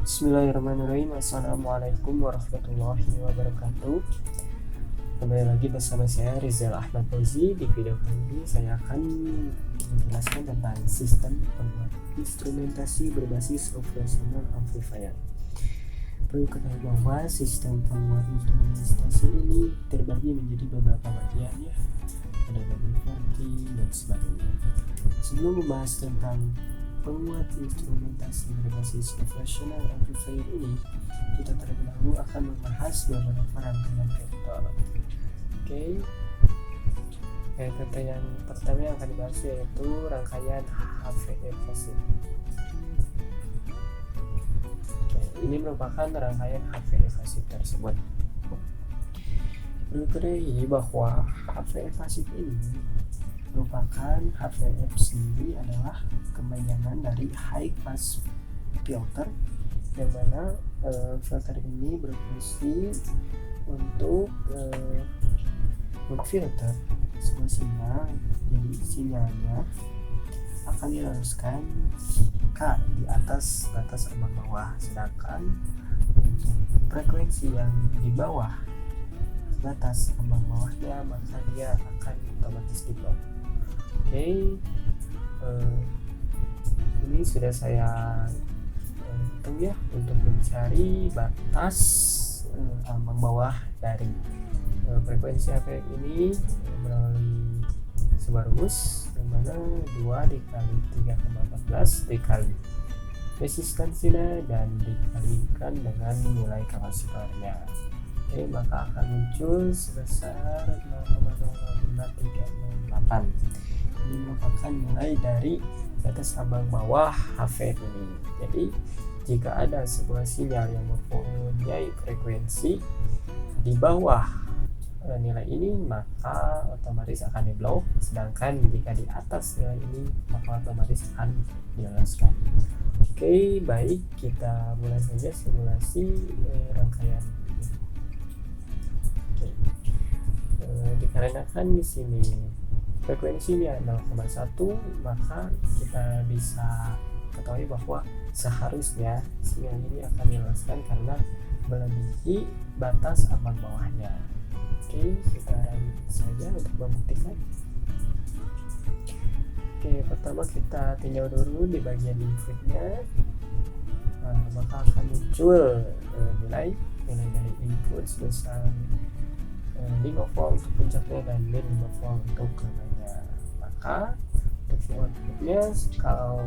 Bismillahirrahmanirrahim. Assalamualaikum warahmatullahi wabarakatuh. Kembali lagi bersama saya Rizal Ahmad Fauzi. Di video kali ini saya akan menjelaskan tentang sistem pembuat instrumentasi berbasis operational amplifier. Perlu ketahui bahwa sistem pembuat instrumentasi ini terbagi menjadi beberapa bagian, ya. Ada diverting dan sebagainya. Sebelum membahas tentang penguat instrumentasi berbasis operational amplifier ini, kita terlebih dahulu akan membahas beberapa rangkaian vektor. Vektor yang pertama yang akan dibahas yaitu rangkaian HVE pasif. Ini merupakan rangkaian HVE pasif tersebut. Perlu diketahui bahwa HVE pasif ini merupakan HVF sendiri adalah kepanjangan dari high pass filter, yang mana filter ini berfungsi untuk memfilter sebuah sinyal. Jadi sinyalnya akan dilaruskan K di atas batas ambang bawah, sedangkan untuk frekuensi yang di bawah batas ambang bawahnya maka dia akan otomatis di block. Ini sudah saya hitung ya untuk mencari batas ambang bawah dari frekuensi HVF ini melalui sebuah rumus yang mana 2 dikali 3,14 dikali resistansinya dan dikalikan dengan nilai kapasitornya. Maka akan muncul sebesar 0,05308. Ini merupakan nilai dari batas ambang bawah HVF ini. Jadi jika ada sebuah sinyal yang mempunyai frekuensi di bawah nilai ini, maka otomatis akan diblok, sedangkan jika di atas nilai ini maka otomatis akan diloloskan. Baik, kita mulai saja simulasi rangkaian ini. Dikarenakan di sini frekuensinya 0,1, maka kita bisa ketahui bahwa seharusnya sinyal ini akan diloloskan karena melebihi batas ambang bawahnya. Kita run saja untuk membuktikan. Pertama kita tinjau dulu di bagian inputnya. Maka akan muncul nilai dari input sebesar 5 volt untuk puncaknya dan 5 volt untuk kelemahannya. Maka untuk outputnya kalau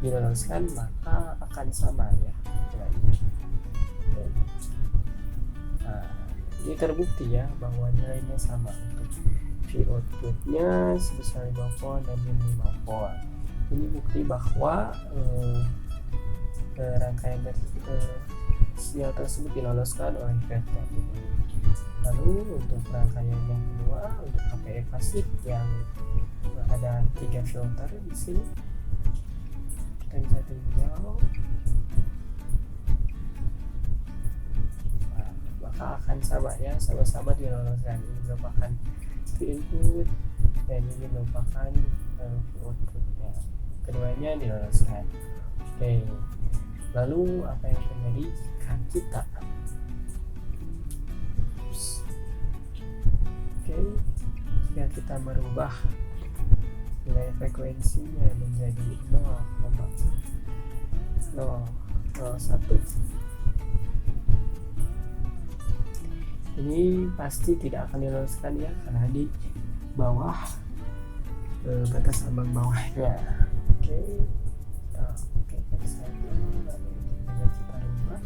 diloloskan maka akan sama, ya, nilainya. Ini terbukti ya bahwa nilainya sama untuk V outputnya sebesar 5 volt dan 5 volt. Ini bukti bahwa rangkaian sinyal tersebut diloloskan oleh vektor ini. Lalu untuk rangkaian yang kedua, untuk HVE pasif yang ada 3 filter di sini, kita bisa tinjau. Maka akan sama, ya, sama-sama diloloskan. Ini merupakan input dan ini merupakan outputnya. Keduanya diloloskan. Lalu apa yang terjadi jika kita jika kita merubah nilai frekuensinya menjadi 0,001, ini pasti tidak akan diloloskan, ya, karena di bawah batas ambang bawahnya. Lalu kita rubah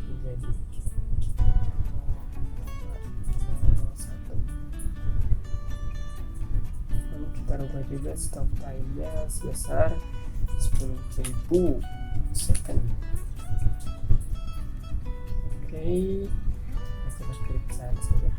menjadi 0,01. Lalu kita rubah juga stop time-nya sebesar 10.000 second. Kita klik saja.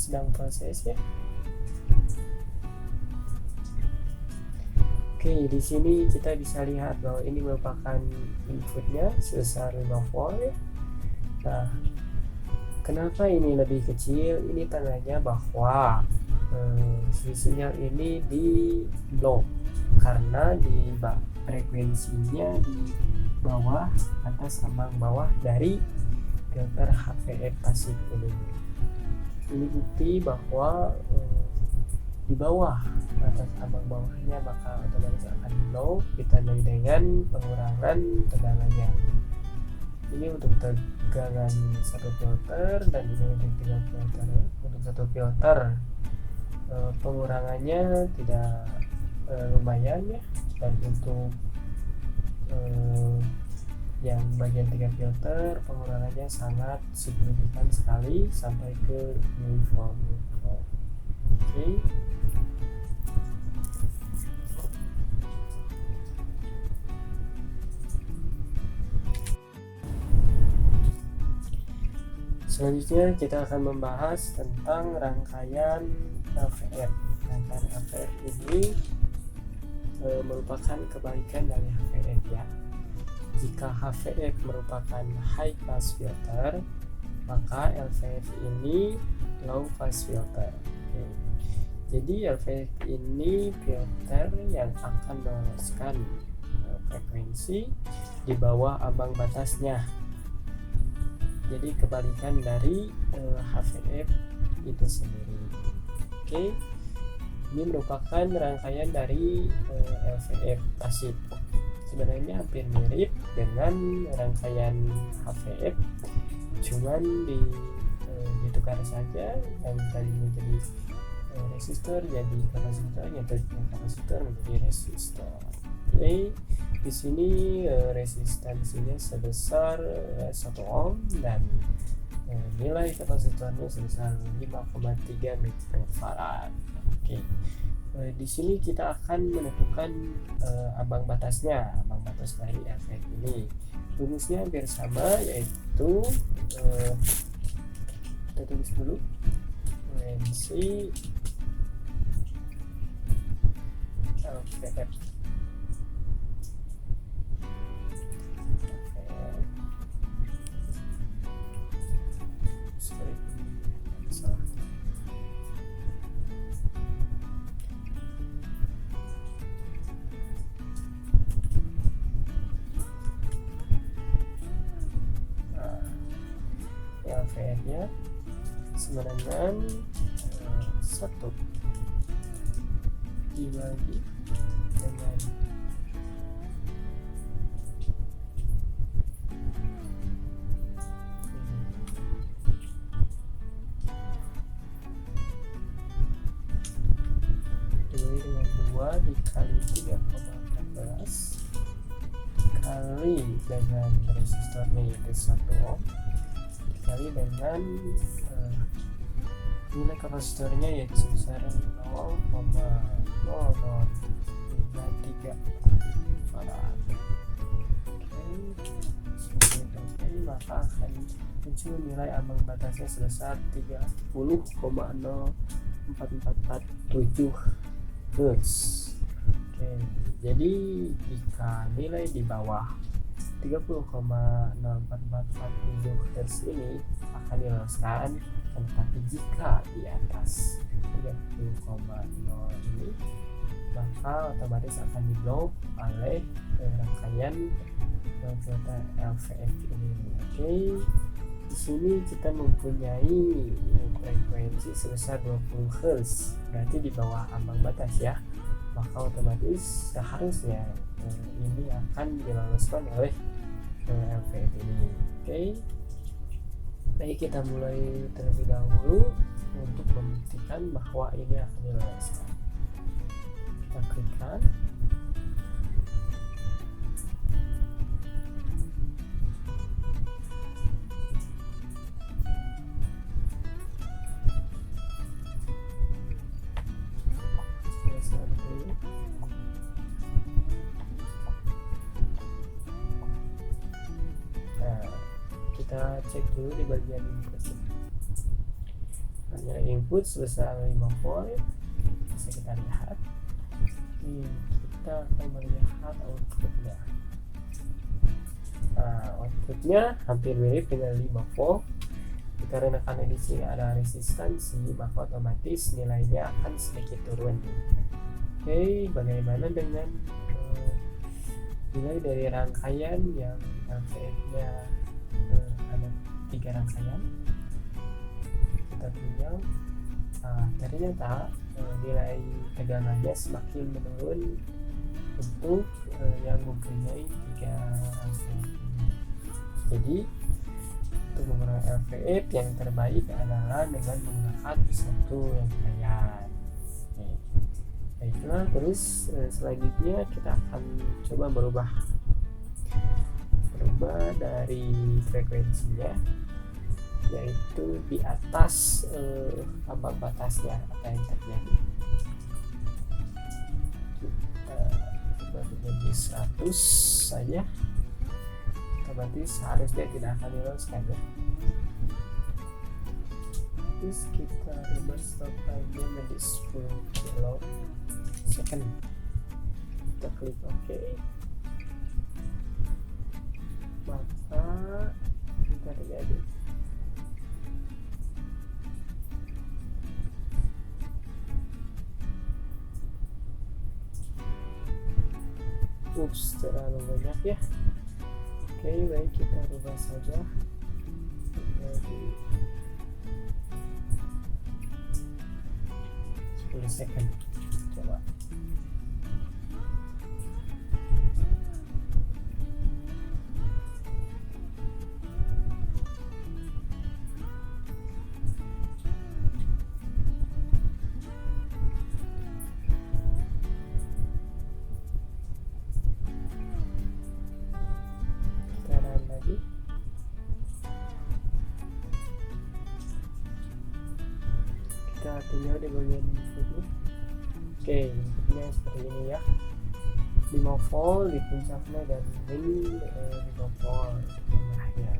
sedang proses ya. Oke, di sini kita bisa lihat bahwa ini merupakan inputnya sebesar 5 volt ya. Nah, kenapa ini lebih kecil? Ini tandanya bahwa sinyal ini di block karena di frekuensinya di bawah, atas ambang bawah dari filter HVF pasif ini. Ini bukti bahwa di bawah atas ambang bawahnya maka otomatis akan low, ditandai dengan pengurangan tegangannya. Ini untuk tegangan satu filter dan ini untuk 3 filter. Untuk satu filter pengurangannya tidak lumayan ya, dan untuk yang bagian 3 filter pengurangannya sangat signifikan sekali sampai ke milivolt. Oke. Selanjutnya kita akan membahas tentang rangkaian HVF. Rangkaian HVF ini merupakan kebalikan dari HVF ya. Jika HVF merupakan high pass filter, maka LVF ini low pass filter. Oke. Jadi LVF ini filter yang akan meloloskan frekuensi di bawah ambang batasnya. Jadi kebalikan dari HVF itu sendiri. Oke. Ini merupakan rangkaian dari LVF pasif. Sebenarnya hampir mirip dengan rangkaian HVF, cuman ditukar saja, yang tadinya jadi resistor jadi kapasitor, yang tadinya kapasitor menjadi resistor. Oke, di sini resistansinya sebesar 1 ohm dan nilai kapasitornya sebesar 5,3 mikrofarad. Oke. Di sini kita akan menentukan ambang batasnya, ambang batas dari LVF ini. Rumusnya hampir sama, yaitu kita tulis dulu frekuensi LVF. LVF-nya sama dengan 1 dibagi dengan dibagi dengan 2 dikali 3,14 kali dengan resistornya yaitu 1 ohm dikali dengan nilai kapasitornya yaitu sebesar 0,0053 farad. Oke, maka akan muncul nilai ambang batasnya sebesar 30,04447 Hz. Oke, jadi jika nilai di bawah 30,04447 Hz ini akan diloloskan, tetapi jika di atas 30,0 ini maka otomatis akan di-block oleh rangkaian filter LVF ini. Oke, di sini kita mempunyai frekuensi sebesar 20 Hz, berarti di bawah ambang batas ya, maka otomatis seharusnya ini akan diloloskan oleh LVF ini. Oke. Baik, kita mulai terlebih dahulu untuk membuktikan bahwa ini akan diloloskan. Kita klikkan. Kita cek dulu di bagian input. akan nilai input sebesar 5 volt. Bisa kita lihat. Kita akan melihat outputnya. Outputnya hampir mirip dengan 5 volt. Karena di sini ada resistansi, maka otomatis nilainya akan sedikit turun. Oke, bagaimana dengan nilai dari rangkaian yang LVF-nya ada 3 rangkaian? Kita tinggal ternyata nilai tegangannya semakin menurun untuk yang mempunyai 3 rangkaian. Jadi untuk menggunakan LVF yang terbaik adalah dengan menggunakan satu rangkaian. Baiklah, terus selanjutnya kita akan coba merubah dari frekuensinya, yaitu di atas ambang batasnya apa yang terjadi. Kita coba menjadi 100 saja, otomatis harusnya tidak akan diloloskan ya. Terus kita rubah stop time-nya menjadi 10 kilo second. Kita klik OK, maka kita terjadi terlalu banyak ya. Oke, baik, kita rubah saja jadi 10 second. Coba kita tinggal di bagian ini. Oke, inputnya seperti ini ya, 5 volt di puncaknya dan ini 5 volt di tengahnya.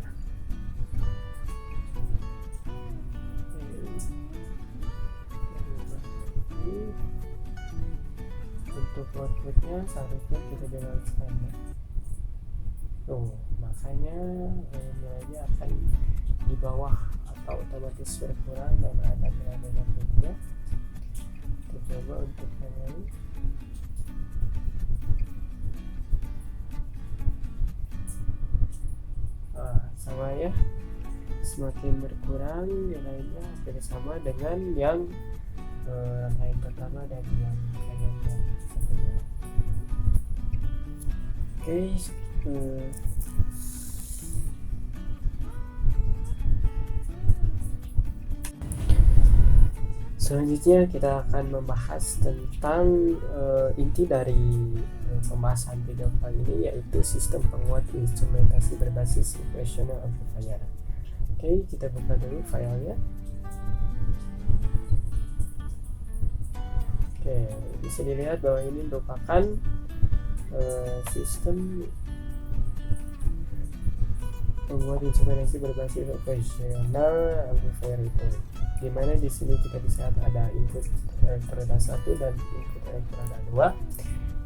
Untuk outputnya seharusnya kita jelaskan ya. Makanya nilainya akan di bawah atau otomatis berkurang dan ada nilai negatifnya. Kita coba untuk yang lain. Sama ya, semakin berkurang nilainya hampir sama dengan yang rangkaian pertama dan yang rangkaian yang satunya. Oke, selanjutnya kita akan membahas tentang inti dari pembahasan video kali ini, yaitu sistem penguat instrumentasi berbasis equational amplifier. Oke, kita buka dulu filenya. Oke, bisa dilihat bahwa ini merupakan sistem penguat instrumentasi berbasis equational amplifier itu, dimana di sini kita bisa lihat ada input elektroda 1 dan input elektroda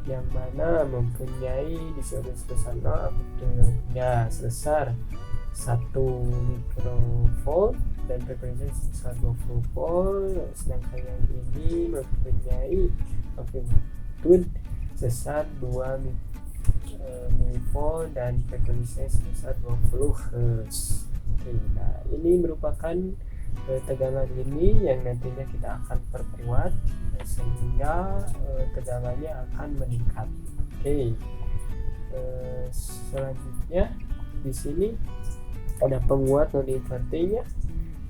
2, yang mana mempunyai disorder sebesar 0, amplitude-nya sebesar 1 mikrovolt dan frekuensi sebesar 20 volt, sedangkan yang ini mempunyai amplitude sebesar 2 milivolt dan frekuensi sebesar 20 Hz. Oke, nah ini merupakan tegangan ini yang nantinya kita akan perkuat sehingga tegangannya akan meningkat. Oke, selanjutnya di sini ada penguat non invertingnya,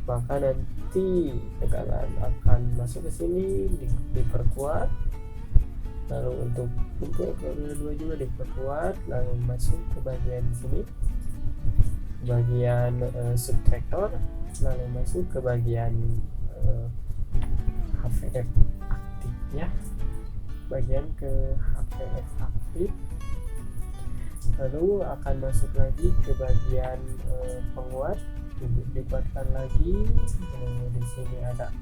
maka nanti tegangan akan masuk ke sini diperkuat, lalu untuk input kedua juga diperkuat, lalu masuk ke bagian di sini, bagian subtraktor, lalu masuk ke bagian HVF aktifnya, bagian ke HVF aktif, lalu akan masuk lagi ke bagian penguat dibuatkan lagi. Di sini ada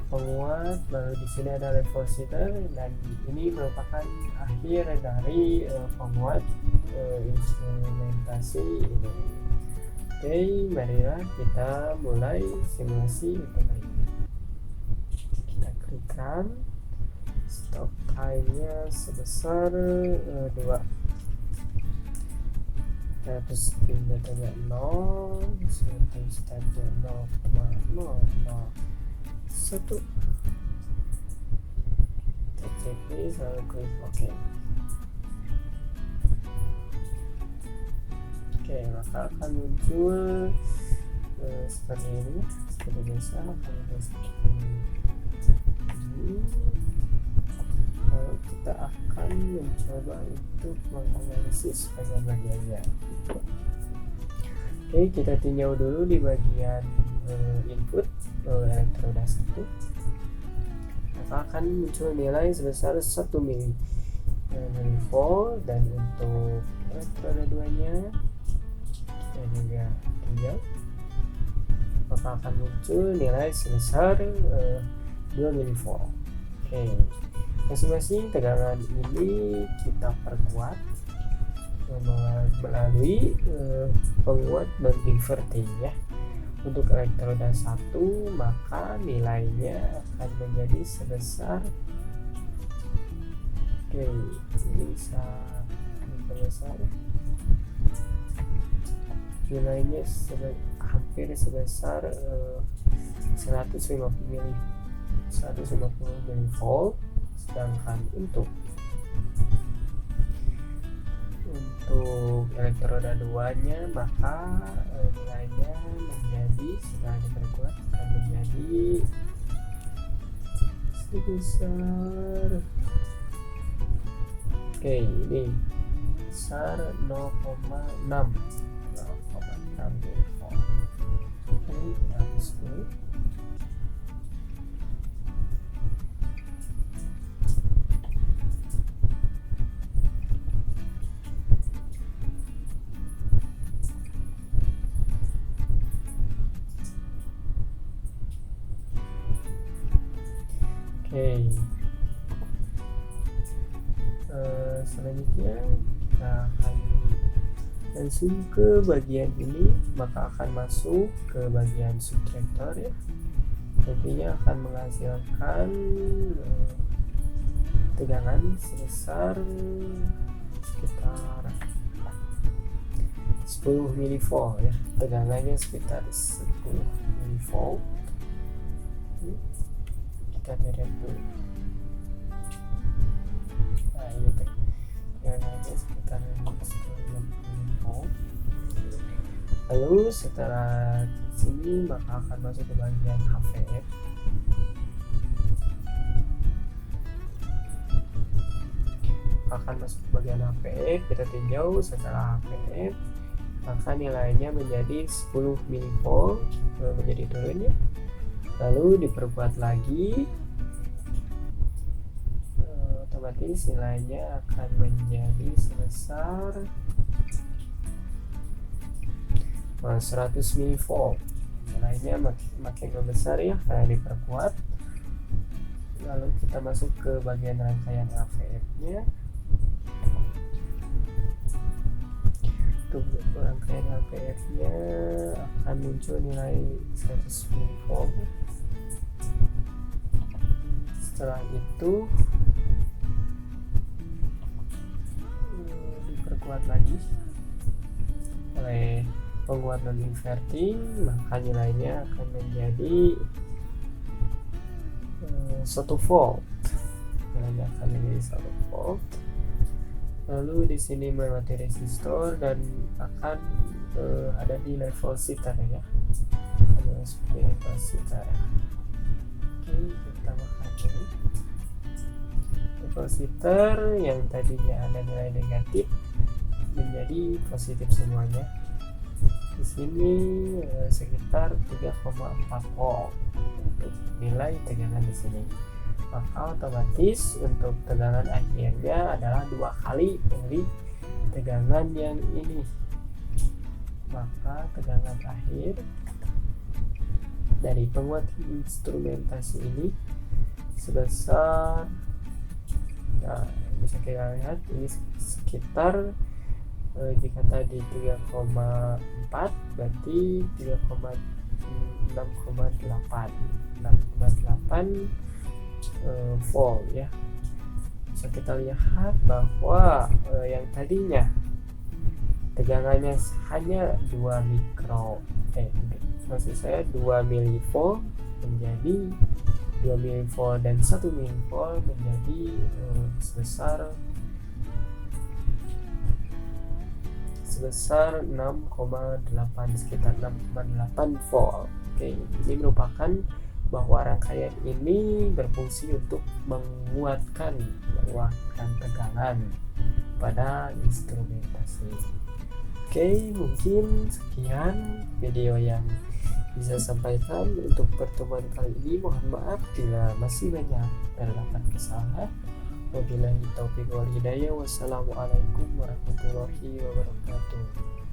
penguat, lalu di sini ada resistor, dan ini merupakan akhir dari penguat instrumentasi ini. Oke, marilah kita mulai simulasi untuk ini. Kita klik run, stop time-nya sebesar 2. Terus datanya 0, start-nya 0,001. Kita checklist lalu klik OK. Oke, maka akan muncul seperti ini, seperti biasa. Lalu kita akan mencoba untuk menganalisis bagian-bagiannya. Oke, kita tinjau dulu di bagian input elektroda 1. Maka akan muncul nilai sebesar 1 mV, dan untuk elektroda 2 nya kita juga tinjau, maka akan muncul nilai sebesar 2 mV. Oke, masing-masing tegangan ini kita perkuat melalui penguat non inverting ya. Untuk elektroda 1 maka nilainya akan menjadi sebesar, oke, ini bisa diperbesar, nilainya hampir sebesar 150 mV. Sedangkan untuk elektroda 2 nya maka nilainya menjadi, setelah diperkuat akan menjadi sebesar, oke, ini besar 0,6 mV. Oke, kita hapus dulu. Oke, selanjutnya kita akan langsung ke bagian ini, maka akan masuk ke bagian subtraktor ya. Nantinya akan menghasilkan tegangan sebesar sekitar 10 mV ya. Tegangannya sekitar 10 mV. Kita lihat dulu. Nah, ini tegangannya sekitar 10 mV. Lalu setelah sini maka akan masuk ke bagian HVF. Akan masuk ke bagian HVF, kita tinjau. Setelah HVF maka nilainya menjadi 10 mV, menjadi turun ya. Lalu diperkuat lagi, otomatis nilainya akan menjadi sebesar 100 mV. Nilainya makin membesar ya karena diperkuat. Lalu kita masuk ke bagian rangkaian AVF nya. Untuk rangkaian AVF nya akan muncul nilai 100 mV. Setelah itu diperkuat lagi oleh penguat non inverting, maka nilainya akan menjadi 1 volt. Nilainya akan menjadi 1 volt. Lalu di sini melewati resistor dan akan ada di level sitar ya. Seperti level sitar. Oke, kita makan dulu. Level sitar yang tadinya ada nilai negatif menjadi positif semuanya. Di sini sekitar 3,4 volt untuk nilai tegangan di sini. Maka otomatis untuk tegangan akhirnya adalah 2 kali dari tegangan yang ini. maka tegangan akhir dari penguat instrumentasi ini sebesar, nah bisa kita lihat ini sekitar jika tadi 3,4 berarti 6,8 volt ya. Bisa kita lihat bahwa yang tadinya tegangannya hanya 2 milivolt menjadi 2 milivolt dan 1 milivolt menjadi sebesar 6,8, sekitar 6,8 volt. Oke, ini merupakan bahwa rangkaian ini berfungsi untuk menguatkan tegangan pada instrumentasi. Oke, mungkin sekian video yang bisa sampaikan untuk pertemuan kali ini. Mohon maaf bila masih banyak terdapat kesalahan. Wabillahi taufiq wal hidayah. Wassalamualaikum warahmatullahi wabarakatuh.